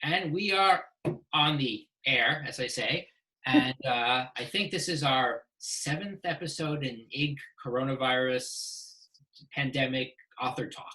And we are on the air, as I say. And I think this is our seventh episode in IG coronavirus pandemic author talk.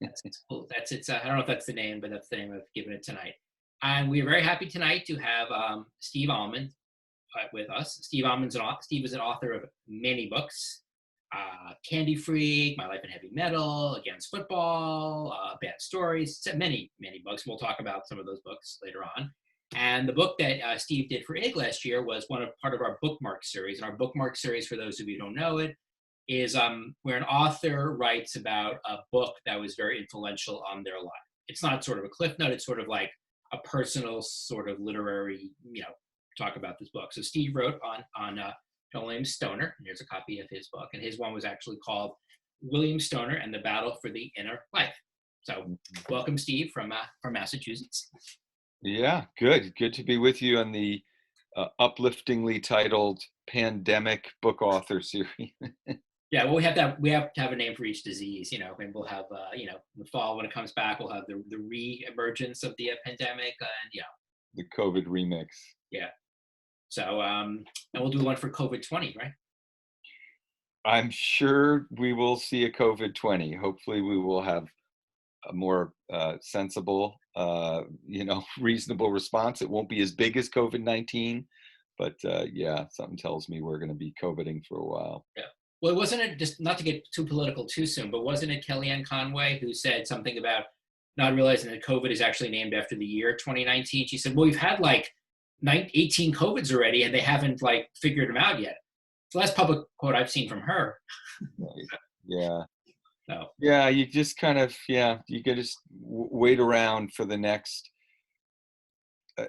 That's cool. That's it's. I don't know if that's the name, but that's the name I've given it tonight. And we are very happy tonight to have Steve Almond with us. Steve is an author of many books. Candy Freak, My Life in Heavy Metal, Against Football, Bad Stories, many books. We'll talk about some of those books later on. And the book that Steve did for IG last year was part of our bookmark series. And our bookmark series, for those of you who don't know it, is where an author writes about a book that was very influential on their life. It's not sort of a cliff note. It's sort of like a personal sort of literary, talk about this book. So Steve wrote on William Stoner, and here's a copy of his book, and his one was actually called William Stoner and the Battle for the Inner Life. So welcome, Steve, from Massachusetts. Yeah, good to be with you on the upliftingly titled pandemic book author series. Yeah, well, we have to have a name for each disease, and we'll have, in the fall when it comes back, we'll have the re-emergence of the pandemic, and The COVID remix. yeah. So, and we'll do one for COVID-20, right? I'm sure we will see a COVID-20. Hopefully we will have a more sensible, reasonable response. It won't be as big as COVID-19, but yeah, something tells me we're going to be COVIDing for a while. Yeah. Well, wasn't it, just not to get too political too soon, but wasn't it Kellyanne Conway who said something about not realizing that COVID is actually named after the year 2019? She said, well, we've had like 18 COVIDs already and they haven't like figured them out yet. It's the last public quote I've seen from her. Right. Yeah. So, Yeah, you just kind of, you can just wait around for the next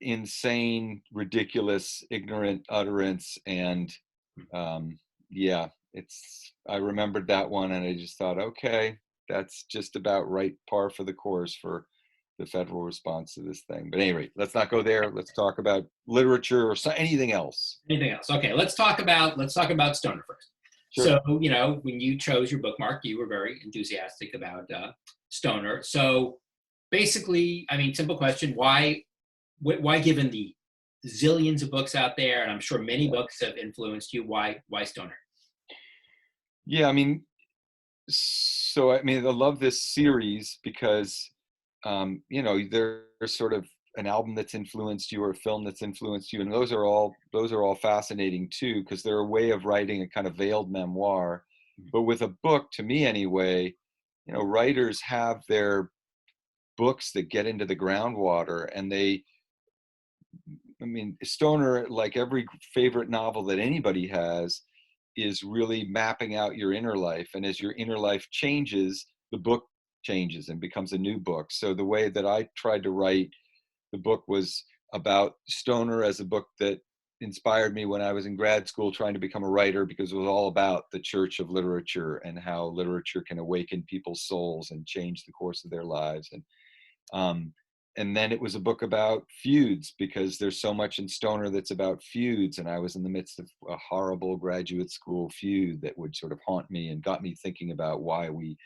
insane, ridiculous, ignorant utterance. And yeah, I remembered that one and I just thought, okay, that's just about right par for the course for the federal response to this thing. But anyway, let's not go there. Let's talk about literature or anything else. anything else? Okay, let's talk about Stoner first. Sure. So, when you chose your bookmark, you were very enthusiastic about Stoner. So basically, I mean, simple question, why given the zillions of books out there, and I'm sure many books have influenced you, why Stoner? Yeah, I mean, I love this series because, there's sort of an album that's influenced you or a film that's influenced you, and those are all fascinating too because they're a way of writing a kind of veiled memoir. But with a book, to me anyway, writers have their books that get into the groundwater, and Stoner, like every favorite novel that anybody has, is really mapping out your inner life. And as your inner life changes, the book changes and becomes a new book. So the way that I tried to write the book was about Stoner as a book that inspired me when I was in grad school trying to become a writer, because it was all about the church of literature and how literature can awaken people's souls and change the course of their lives. Um, and then it was a book about feuds because there's so much in Stoner that's about feuds. And I was in the midst of a horrible graduate school feud that would sort of haunt me and got me thinking about why we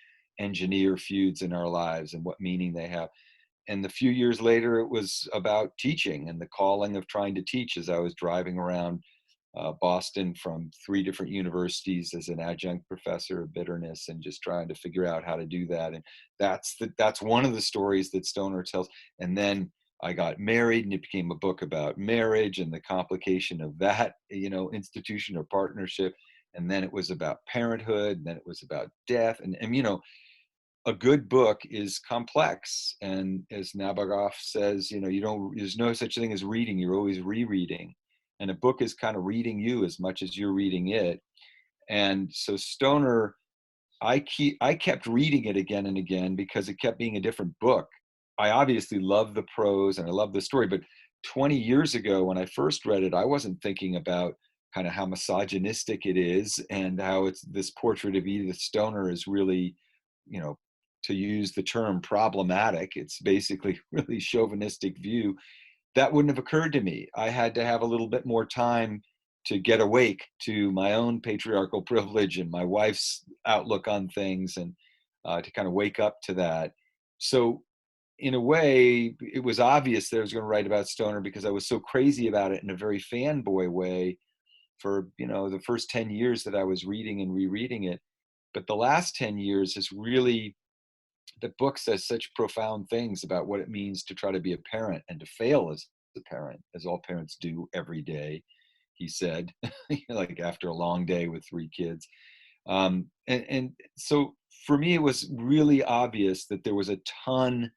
engineer feuds in our lives and what meaning they have. And a few years later, it was about teaching and the calling of trying to teach as I was driving around Boston from 3 different universities as an adjunct professor of bitterness and just trying to figure out how to do that. And that's one of the stories that Stoner tells. And then I got married and it became a book about marriage and the complication of that, institution or partnership. And then it was about parenthood, and then it was about death. And a good book is complex. And as Nabokov says, there's no such thing as reading, you're always rereading. And a book is kind of reading you as much as you're reading it. And so Stoner, I kept reading it again and again because it kept being a different book. I obviously love the prose and I love the story, but 20 years ago when I first read it, I wasn't thinking about kind of how misogynistic it is and how it's this portrait of Edith Stoner is really, to use the term problematic. It's basically really chauvinistic view. That wouldn't have occurred to me. I had to have a little bit more time to get awake to my own patriarchal privilege and my wife's outlook on things and to kind of wake up to that. So in a way, it was obvious that I was going to write about Stoner because I was so crazy about it in a very fanboy way for, the first 10 years that I was reading and rereading it. But the last 10 years has really, the book says such profound things about what it means to try to be a parent and to fail as a parent, as all parents do every day, he said, like after a long day with 3 kids. And so for me, it was really obvious that there was a ton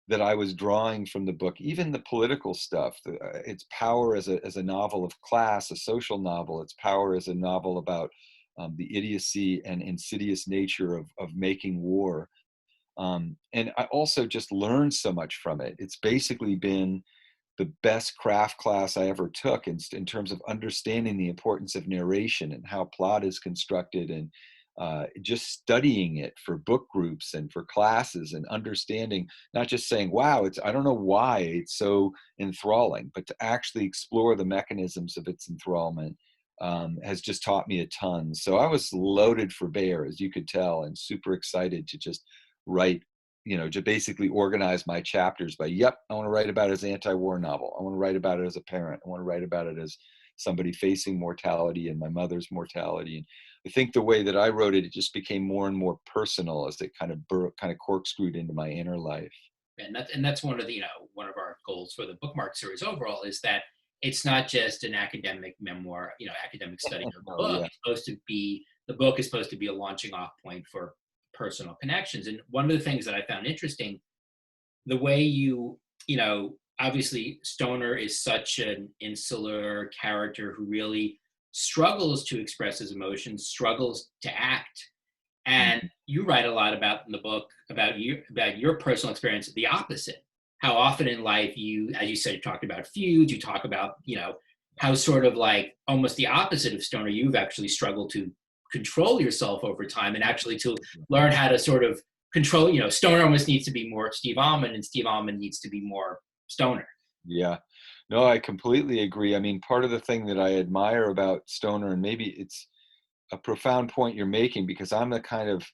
that I was drawing from the book, even the political stuff, its power as a novel of class, a social novel, its power as a novel about the idiocy and insidious nature of making war. And I also just learned so much from it. It's basically been the best craft class I ever took in terms of understanding the importance of narration and how plot is constructed, and just studying it for book groups and for classes, and understanding, not just saying, wow, I don't know why it's so enthralling, but to actually explore the mechanisms of its enthrallment has just taught me a ton. So I was loaded for bear, as you could tell, and super excited to just write, to basically organize my chapters by, yep, I want to write about it as an anti-war novel. I want to write about it as a parent. I want to write about it as somebody facing mortality and my mother's mortality. And I think the way that I wrote it, it just became more and more personal as it kind of corkscrewed into my inner life. And that's one of the one of our goals for the bookmark series overall is that it's not just an academic memoir, academic study of the Oh book. yeah. It's supposed to be the book is supposed to be a launching off point for personal connections. And one of the things that I found interesting, the way obviously Stoner is such an insular character who really struggles to express his emotions, struggles to act. And Mhm. you write a lot about in the book about your personal experience, the opposite. How often in life you, as you said, you talked about feuds, you talk about, how sort of like almost the opposite of Stoner, you've actually struggled to control yourself over time and actually to learn how to sort of control, Stoner almost needs to be more Steve Almond and Steve Almond needs to be more Stoner. Yeah. No, I completely agree. I mean, part of the thing that I admire about Stoner, and maybe it's a profound point you're making, because I'm the kind of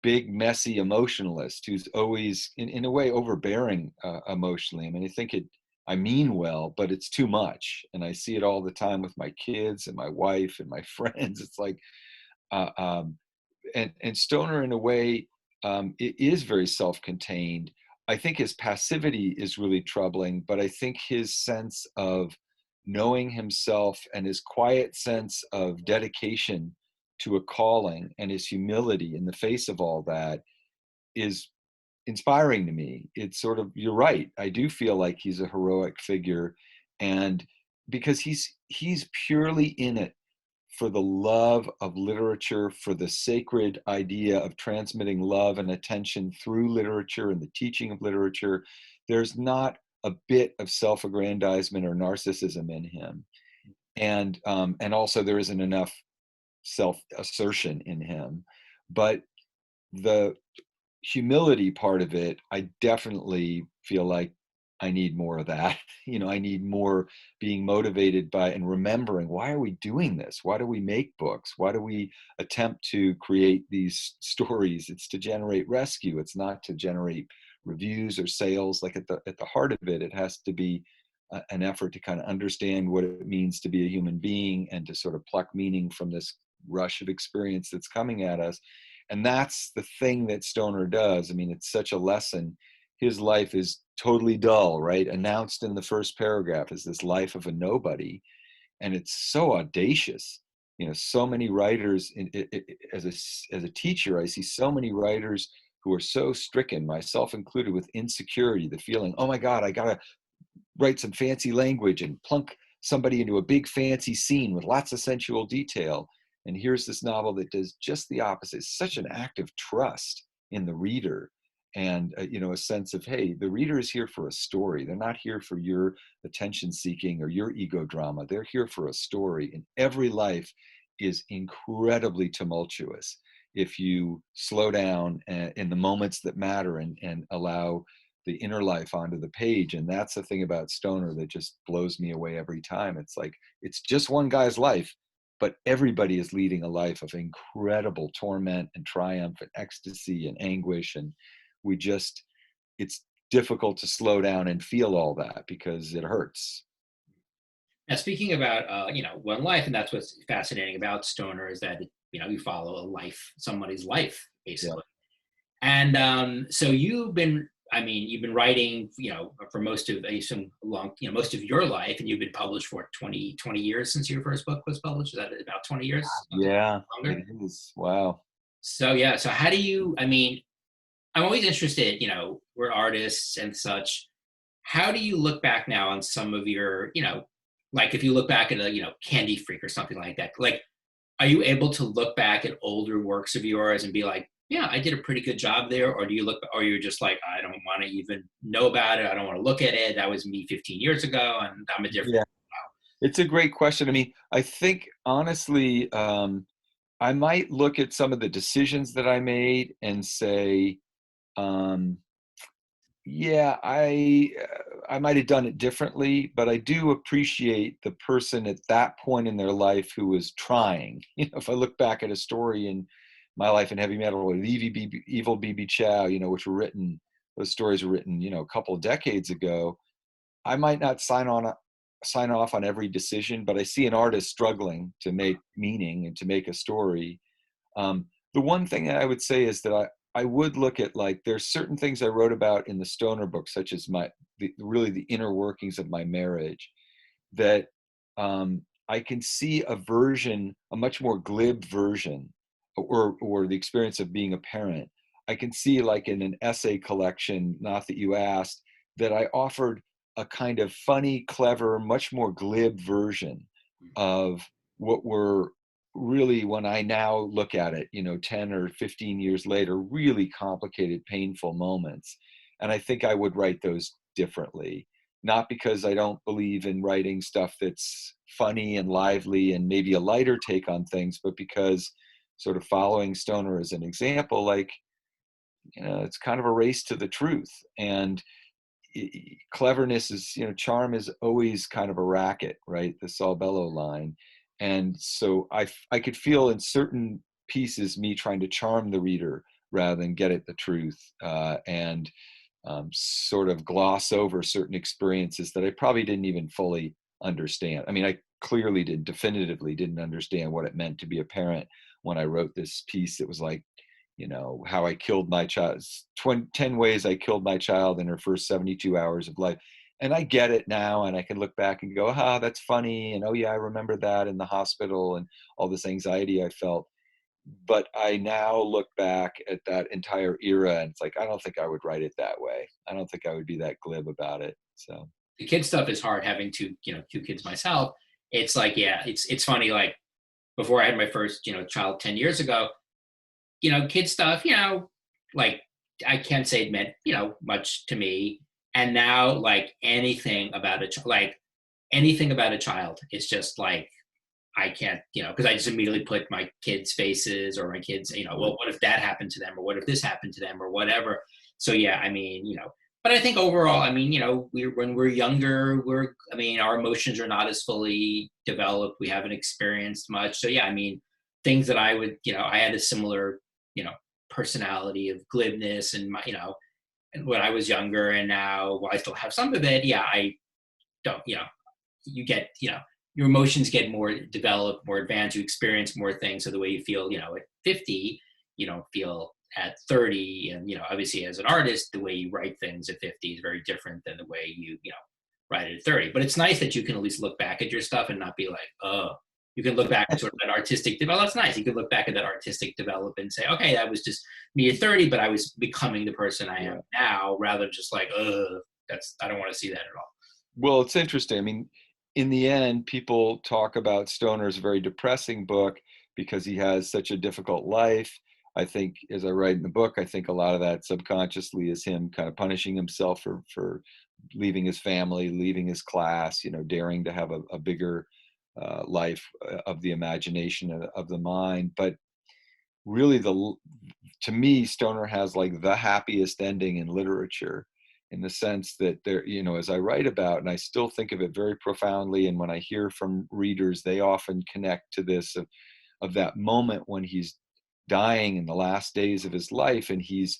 big, messy emotionalist who's always, in a way, overbearing emotionally. I mean, I mean well, but it's too much. And I see it all the time with my kids and my wife and my friends. It's like, uh, um, and Stoner, in a way, it is very self-contained. I think his passivity is really troubling, but I think his sense of knowing himself and his quiet sense of dedication to a calling and his humility in the face of all that is inspiring to me. It's sort of, you're right. I do feel like he's a heroic figure, and because he's purely in it for the love of literature, for the sacred idea of transmitting love and attention through literature and the teaching of literature. There's not a bit of self-aggrandizement or narcissism in him, and also there isn't enough self-assertion in him. But the humility part of it, I definitely feel like I need more of that. I need more being motivated by and remembering, why are we doing this? Why do we make books? Why do we attempt to create these stories? It's to generate rescue. It's not to generate reviews or sales. Like at the heart of it, it has to be an effort to kind of understand what it means to be a human being and to sort of pluck meaning from this rush of experience that's coming at us. And that's the thing that Stoner does. I mean, it's such a lesson. His life is totally dull, right? Announced in the first paragraph is this life of a nobody. And it's so audacious. So many writers, as a teacher, I see so many writers who are so stricken, myself included, with insecurity, the feeling, oh my God, I gotta write some fancy language and plunk somebody into a big fancy scene with lots of sensual detail. And here's this novel that does just the opposite. It's such an act of trust in the reader, and a sense of, hey, the reader is here for a story. They're not here for your attention seeking or your ego drama. They're here for a story. And every life is incredibly tumultuous if you slow down in the moments that matter, and allow the inner life onto the page. And that's the thing about Stoner that just blows me away every time. It's like, it's just one guy's life, but everybody is leading a life of incredible torment and triumph and ecstasy and anguish. And we just, it's difficult to slow down and feel all that because it hurts. Now, speaking about one life, and that's what's fascinating about Stoner is that you follow a life, somebody's life, Yeah. basically. And so you've been writing, for most of some long, most of your life, and you've been published for 20 years since your first book was published. Is that about 20 years? Something Yeah, longer? it is. Wow. So yeah, so how do you, I'm always interested, we're artists and such. How do you look back now on some of your, like if you look back at a, Candy Freak or something like that, like, are you able to look back at older works of yours and be like, yeah, I did a pretty good job there? Or do you look, or you're just like, I don't want to even know about it. I don't want to look at it. That was me 15 years ago and I'm a different. Yeah, it's a great question. I mean, I think honestly, I might look at some of the decisions that I made and say, um, yeah, I might have done it differently, but I do appreciate the person at that point in their life who was trying. If I look back at a story in my life in heavy metal with Evil BB Chow, which were written, those stories were written, a couple of decades ago. I might not sign off on every decision, but I see an artist struggling to make meaning and to make a story. The one thing that I would say is that I would look at, like, there's certain things I wrote about in the Stoner book, such as really the inner workings of my marriage, that I can see a much more glib version, or the experience of being a parent. I can see, like in an essay collection, not that you asked, that I offered a kind of funny, clever, much more glib version of what were really, when I now look at it, 10 or 15 years later, really complicated, painful moments. And I think I would write those differently, not because I don't believe in writing stuff that's funny and lively and maybe a lighter take on things, but because, sort of following Stoner as an example, like, it's kind of a race to the truth. And cleverness is, charm is always kind of a racket, right? The Saul Bellow line. And so I could feel in certain pieces me trying to charm the reader rather than get at the truth, and sort of gloss over certain experiences that I probably didn't even fully understand. I mean, I clearly definitively didn't understand what it meant to be a parent when I wrote this piece. It was like, how I killed my child, 10 ways I killed my child in her first 72 hours of life. And I get it now, and I can look back and go, that's funny. And oh yeah, I remember that in the hospital and all this anxiety I felt. But I now look back at that entire era and it's like, I don't think I would write it that way. I don't think I would be that glib about it. So The kid stuff is hard having two kids myself. It's like, yeah, it's funny. Like before I had my first, child 10 years ago, kid stuff, like I can't say it meant, much to me. And now like anything about a child is just like, I can't, because I just immediately put my kids' faces or my kids, well, what if that happened to them or what if this happened to them or whatever. So yeah, but I think overall, when we're younger, our emotions are not as fully developed. We haven't experienced much. So yeah, things that I had a similar, you know, personality of glibness and and when I was younger and now while I still have some of it, yeah, I don't, you get, your emotions get more developed, more advanced, you experience more things. So the way you feel, at 50, you don't feel at 30. And, obviously as an artist, the way you write things at 50 is very different than the way you write it at 30. But it's nice that you can at least look back at your stuff and not be like, oh, you can look back at sort of that artistic development. That's nice. You can look back at that artistic development and say, okay, that was just me at 30, but I was becoming the person I am now, rather than just like, I don't want to see that at all. Well, it's interesting. I mean, in the end, people talk about Stoner's very depressing book because he has such a difficult life. I think, as I write in the book, I think a lot of that subconsciously is him kind of punishing himself for leaving his family, leaving his class, daring to have a bigger life of the imagination, of the mind. But really, to me, Stoner has like the happiest ending in literature, in the sense that there, as I write about, and I still think of it very profoundly, and when I hear from readers, they often connect to this of that moment when he's dying in the last days of his life, and he's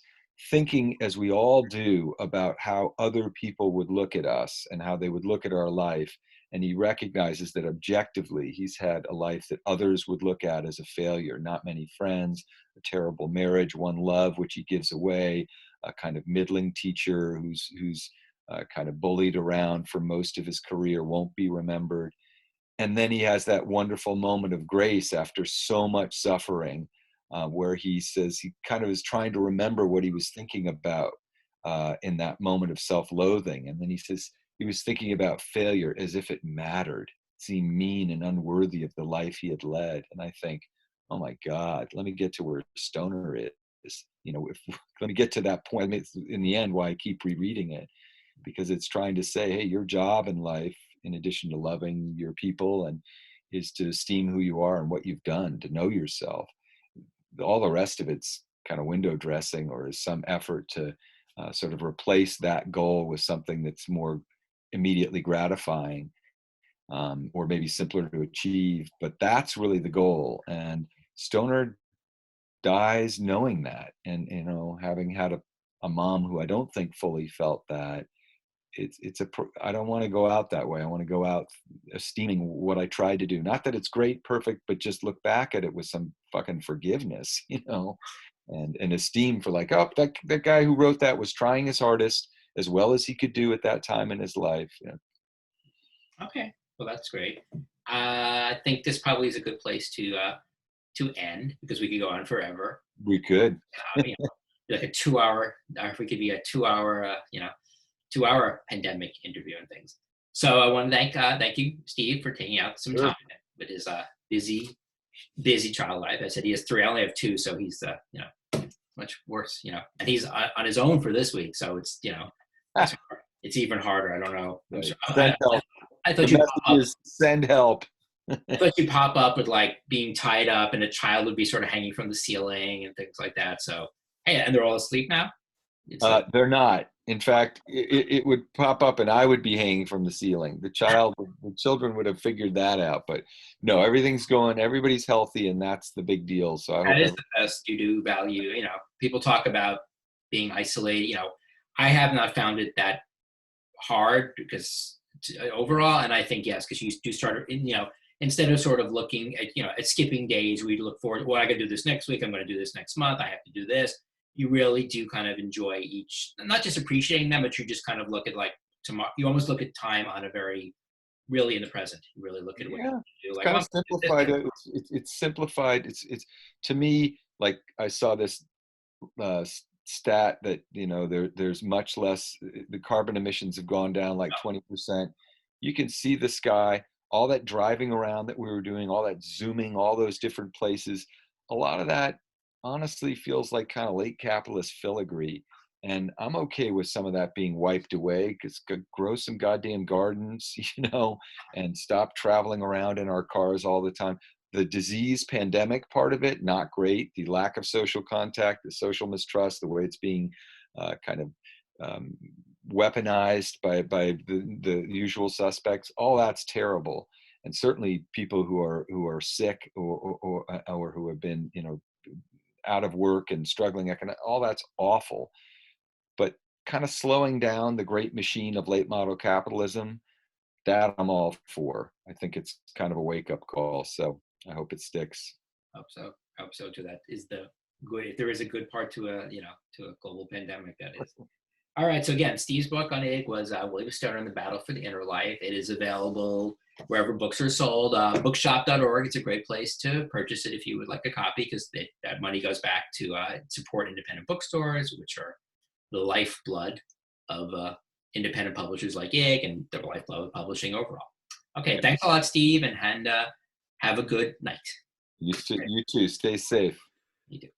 thinking, as we all do, about how other people would look at us and how they would look at our life. And he recognizes that objectively, he's had a life that others would look at as a failure. Not many friends, a terrible marriage, one love, which he gives away, a kind of middling teacher who's kind of bullied around for most of his career, won't be remembered. And then he has that wonderful moment of grace after so much suffering, where he says he kind of is trying to remember what he was thinking about in that moment of self-loathing. And then he says he was thinking about failure as if it mattered, seemed mean and unworthy of the life he had led. And I think, oh my God, let me get to where Stoner is. Let me get to that point. I mean, it's in the end why I keep rereading it, because it's trying to say, hey, your job in life, in addition to loving your people, and is to esteem who you are and what you've done, to know yourself. All the rest of it's kind of window dressing, or is some effort to sort of replace that goal with something that's more immediately gratifying, or maybe simpler to achieve. But that's really the goal. And Stoner dies knowing that, and having had a mom who I don't think fully felt that. I don't want to go out that way. I want to go out esteeming what I tried to do. Not that it's great, perfect, but just look back at it with some fucking forgiveness, and esteem for, like, oh, that guy who wrote that was trying his hardest as well as he could do at that time in his life. Okay, well, that's great. I think this probably is a good place to end, because we could go on forever. We could. Like a 2 hour, or if we could be a 2 hour, 2 hour pandemic interview and things. So I want to thank you, Steve, for taking out some time with his busy child life. I said he has three. I only have two, so he's much worse. And he's on his own for this week, so it's it's even harder. I don't know. Send help. I thought the message is send help. I thought you'd pop up with, like, being tied up and a child would be sort of hanging from the ceiling and things like that. So, hey, and they're all asleep now? They're not. In fact, it would pop up and I would be hanging from the ceiling. The children would have figured that out. But no, everything's going, everybody's healthy, and that's the big deal. So I hope that is the best. You do value, people talk about being isolated. I have not found it that hard, because overall, and I think, yes, because you do start, instead of sort of looking at skipping days, we look forward, well, I got to do this next week, I'm going to do this next month, I have to do this. You really do kind of enjoy each, not just appreciating them, but you just kind of look at, like, tomorrow. You almost look at time on a very, really in the present. You really look at what you do. It's like, kind of simplified. It's simplified. It's to me, like, I saw this stat that there's much less. The carbon emissions have gone down like 20%. You can see the sky. All that driving around that we were doing, all that zooming, all those different places. A lot of that honestly feels like kind of late capitalist filigree, and I'm okay with some of that being wiped away, because grow some goddamn gardens, and stop traveling around in our cars all the time. The disease pandemic part of it, not great. The lack of social contact, the social mistrust, the way it's being kind of weaponized by the usual suspects, all that's terrible. And certainly people who are sick, or who have been out of work and struggling all that's awful. But kind of slowing down the great machine of late model capitalism, that I'm all for. I think it's kind of a wake-up call, so I hope it sticks. Hope so too. That is the good, if there is a good part to a global pandemic, that is. All right, so again, Steve's book on IG was William Stoner and the Battle for the Inner Life. It is available wherever books are sold. Bookshop.org, it's a great place to purchase it if you would like a copy, because that money goes back to support independent bookstores, which are the lifeblood of independent publishers like IG, and the lifeblood of publishing overall. Okay, thanks a lot, Steve, and have a good night. You too. Stay safe. You too.